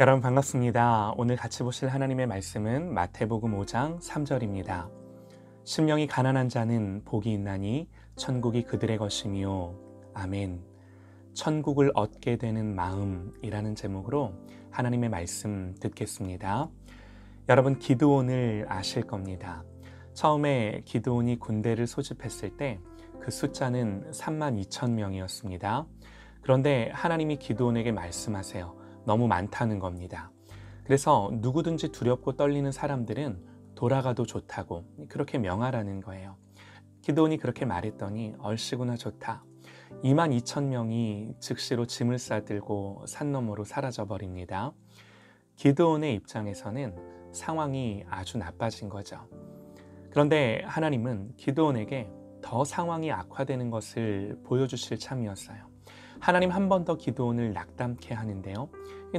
여러분 반갑습니다. 오늘 같이 보실 하나님의 말씀은 마태복음 5장 3절입니다. 심령이 가난한 자는 복이 있나니 천국이 그들의 것이며 아멘. 천국을 얻게 되는 마음이라는 제목으로 하나님의 말씀 듣겠습니다. 여러분 기드온을 아실 겁니다. 처음에 기드온이 군대를 소집했을 때 그 숫자는 32,000명이었습니다. 그런데 하나님이 기드온에게 말씀하세요. 너무 많다는 겁니다. 그래서 누구든지 두렵고 떨리는 사람들은 돌아가도 좋다고 그렇게 명하라는 거예요. 기드온이 그렇게 말했더니 얼씨구나 좋다. 22,000명이 즉시로 짐을 싸들고 산 너머로 사라져 버립니다. 기드온의 입장에서는 상황이 아주 나빠진 거죠. 그런데 하나님은 기드온에게 더 상황이 악화되는 것을 보여주실 참이었어요. 하나님 한 번 더 기드온을 낙담케 하는데요.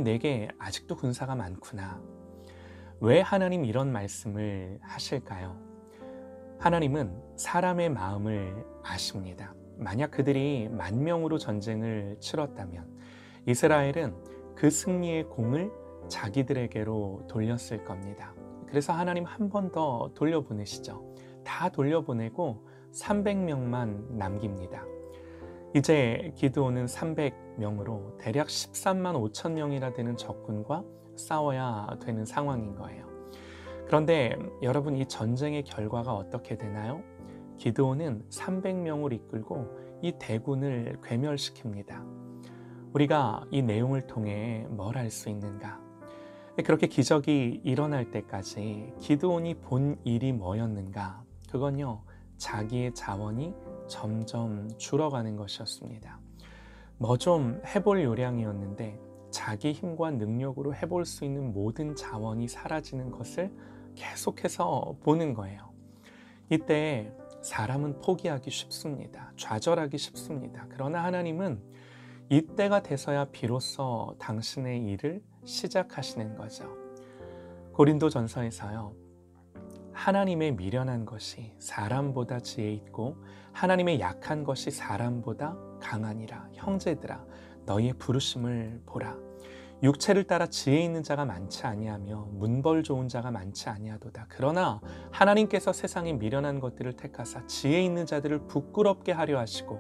내게 아직도 군사가 많구나. 왜 하나님 이런 말씀을 하실까요? 하나님은 사람의 마음을 아십니다. 만약 그들이 10,000명으로 전쟁을 치렀다면 이스라엘은 그 승리의 공을 자기들에게로 돌렸을 겁니다. 그래서 하나님 한 번 더 돌려보내시죠. 다 돌려보내고 300명만 남깁니다. 이제 기드온은 300명으로 대략 13만 5천 명이나 되는 적군과 싸워야 되는 상황인 거예요. 그런데 여러분 이 전쟁의 결과가 어떻게 되나요? 기드온은 300명을 이끌고 이 대군을 괴멸시킵니다. 우리가 이 내용을 통해 뭘 알 수 있는가? 그렇게 기적이 일어날 때까지 기드온이 본 일이 뭐였는가? 그건요, 자기의 자원이 점점 줄어가는 것이었습니다. 뭐 좀 해볼 요량이었는데 자기 힘과 능력으로 해볼 수 있는 모든 자원이 사라지는 것을 계속해서 보는 거예요. 이때 사람은 포기하기 쉽습니다. 좌절하기 쉽습니다. 그러나 하나님은 이때가 돼서야 비로소 당신의 일을 시작하시는 거죠. 고린도전서에서요. 하나님의 미련한 것이 사람보다 지혜 있고 하나님의 약한 것이 사람보다 강하니라. 형제들아 너희의 부르심을 보라. 육체를 따라 지혜 있는 자가 많지 아니하며 문벌 좋은 자가 많지 아니하도다. 그러나 하나님께서 세상에 미련한 것들을 택하사 지혜 있는 자들을 부끄럽게 하려 하시고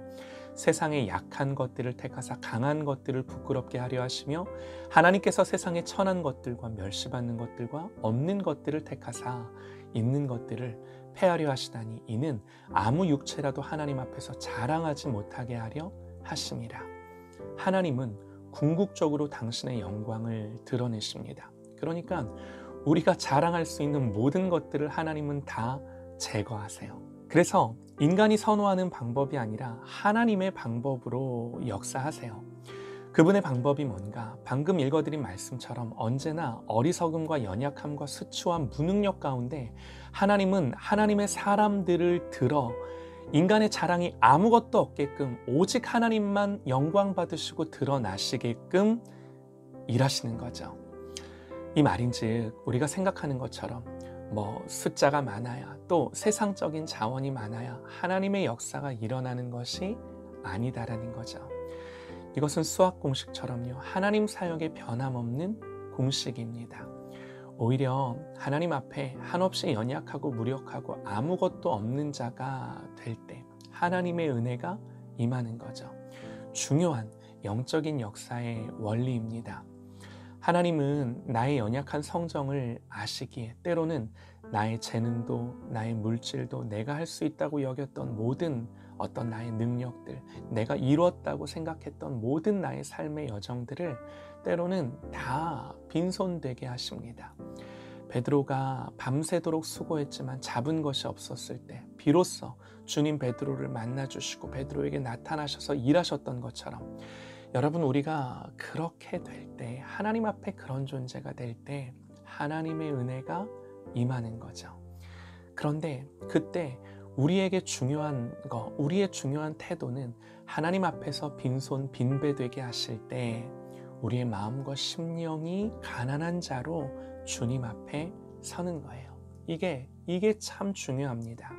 세상의 약한 것들을 택하사 강한 것들을 부끄럽게 하려 하시며 하나님께서 세상의 천한 것들과 멸시받는 것들과 없는 것들을 택하사 있는 것들을 패하려 하시다니 이는 아무 육체라도 하나님 앞에서 자랑하지 못하게 하려 하심이라. 하나님은 궁극적으로 당신의 영광을 드러내십니다. 그러니까 우리가 자랑할 수 있는 모든 것들을 하나님은 다 제거하세요. 그래서 인간이 선호하는 방법이 아니라 하나님의 방법으로 역사하세요. 그분의 방법이 뭔가? 방금 읽어드린 말씀처럼 언제나 어리석음과 연약함과 수치와 무능력 가운데 하나님은 하나님의 사람들을 들어 인간의 자랑이 아무것도 없게끔 오직 하나님만 영광 받으시고 드러나시게끔 일하시는 거죠. 이 말인즉 우리가 생각하는 것처럼 뭐 숫자가 많아야 또 세상적인 자원이 많아야 하나님의 역사가 일어나는 것이 아니다라는 거죠. 이것은 수학 공식처럼요. 하나님 사역의 변함없는 공식입니다. 오히려 하나님 앞에 한없이 연약하고 무력하고 아무것도 없는 자가 될 때 하나님의 은혜가 임하는 거죠. 중요한 영적인 역사의 원리입니다. 하나님은 나의 연약한 성정을 아시기에 때로는 나의 재능도 나의 물질도 내가 할 수 있다고 여겼던 모든 어떤 나의 능력들, 내가 이루었다고 생각했던 모든 나의 삶의 여정들을 때로는 다 빈손되게 하십니다. 베드로가 밤새도록 수고했지만 잡은 것이 없었을 때 비로소 주님 베드로를 만나주시고 베드로에게 나타나셔서 일하셨던 것처럼 여러분 우리가 그렇게 될 때 하나님 앞에 그런 존재가 될 때 하나님의 은혜가 임하는 거죠. 그런데 그때 우리에게 중요한 거, 우리의 중요한 태도는 하나님 앞에서 빈손 빈배되게 하실 때 우리의 마음과 심령이 가난한 자로 주님 앞에 서는 거예요. 이게 참 중요합니다.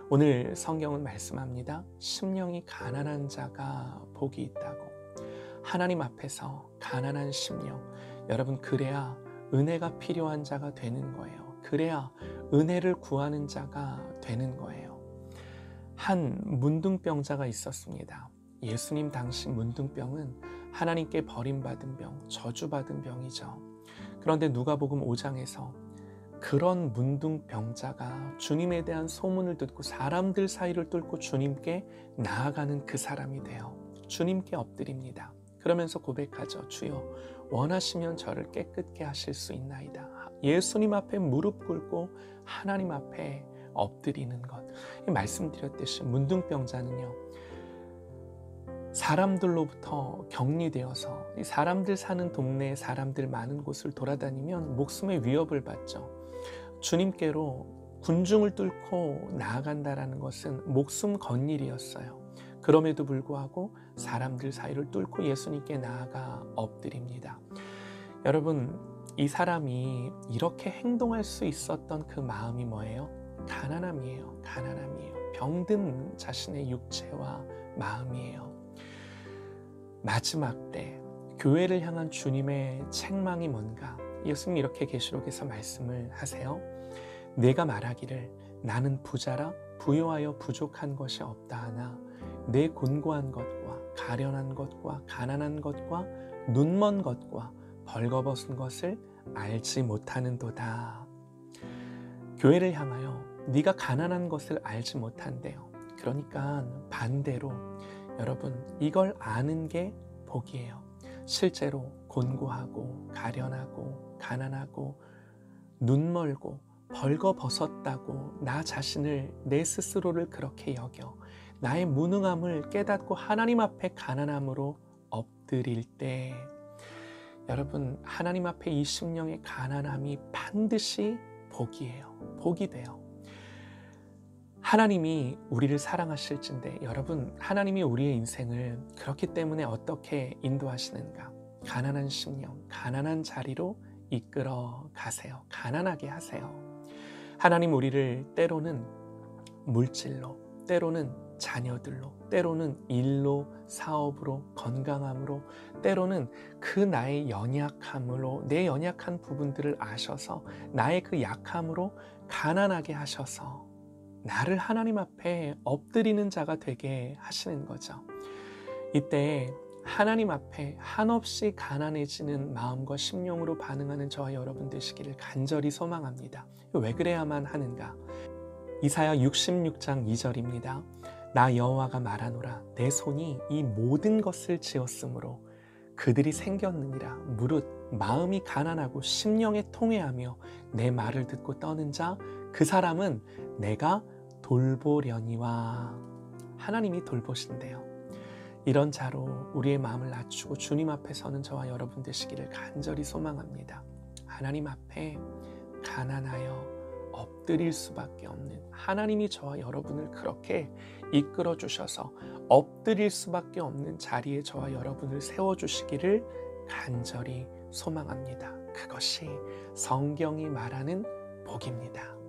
오늘 성경은 말씀합니다. 심령이 가난한 자가 복이 있다고. 하나님 앞에서 가난한 심령, 여러분, 그래야 은혜가 필요한 자가 되는 거예요. 그래야 은혜를 구하는 자가 되는 거예요. 한 문둥병자가 있었습니다. 예수님 당시 문둥병은 하나님께 버림받은 병, 저주받은 병이죠. 그런데 누가복음 5장에서 그런 문둥병자가 주님에 대한 소문을 듣고 사람들 사이를 뚫고 주님께 나아가는 그 사람이 돼요. 주님께 엎드립니다. 그러면서 고백하죠. 주여, 원하시면 저를 깨끗게 하실 수 있나이다. 예수님 앞에 무릎 꿇고 하나님 앞에 엎드리는 것. 말씀드렸듯이 문둥병자는요, 사람들로부터 격리되어서 이 사람들 사는 동네에 사람들 많은 곳을 돌아다니면 목숨의 위협을 받죠. 주님께로 군중을 뚫고 나아간다라는 것은 목숨 건 일이었어요. 그럼에도 불구하고 사람들 사이를 뚫고 예수님께 나아가 엎드립니다. 여러분, 이 사람이 이렇게 행동할 수 있었던 그 마음이 뭐예요? 가난함이에요. 가난함이에요. 병든 자신의 육체와 마음이에요. 마지막 때 교회를 향한 주님의 책망이 뭔가? 예수님이 이렇게 계시록에서 말씀을 하세요. 내가 말하기를 나는 부자라 부요하여 부족한 것이 없다 하나 내 곤고한 것과 가련한 것과 가난한 것과 눈먼 것과 벌거벗은 것을 알지 못하는도다. 교회를 향하여 네가 가난한 것을 알지 못한대요. 그러니까 반대로 여러분, 이걸 아는 게 복이에요. 실제로 곤고하고 가련하고 가난하고 눈멀고 벌거벗었다고 나 자신을, 내 스스로를 그렇게 여겨 나의 무능함을 깨닫고 하나님 앞에 가난함으로 엎드릴 때, 여러분, 하나님 앞에 이 심령의 가난함이 반드시 복이에요. 복이 돼요. 하나님이 우리를 사랑하실진데, 여러분, 하나님이 우리의 인생을 그렇기 때문에 어떻게 인도하시는가? 가난한 심령, 가난한 자리로 이끌어 가세요. 가난하게 하세요. 하나님 우리를 때로는 물질로, 때로는 자녀들로, 때로는 일로, 사업으로, 건강함으로, 때로는 그 나의 연약함으로, 내 연약한 부분들을 아셔서 나의 그 약함으로 가난하게 하셔서 나를 하나님 앞에 엎드리는 자가 되게 하시는 거죠. 이때 하나님 앞에 한없이 가난해지는 마음과 심령으로 반응하는 저와 여러분 되시기를 간절히 소망합니다. 왜 그래야만 하는가? 이사야 66장 2절입니다. 나 여호와가 말하노라 내 손이 이 모든 것을 지었으므로 그들이 생겼느니라. 무릇 마음이 가난하고 심령에 통회하며 내 말을 듣고 떠는 자 그 사람은 내가 돌보려니와. 하나님이 돌보신대요. 이런 자로 우리의 마음을 낮추고 주님 앞에 서는 저와 여러분 되시기를 간절히 소망합니다. 하나님 앞에 가난하여 엎드릴 수밖에 없는, 하나님이 저와 여러분을 그렇게 이끌어 주셔서 엎드릴 수밖에 없는 자리에 저와 여러분을 세워주시기를 간절히 소망합니다. 그것이 성경이 말하는 복입니다.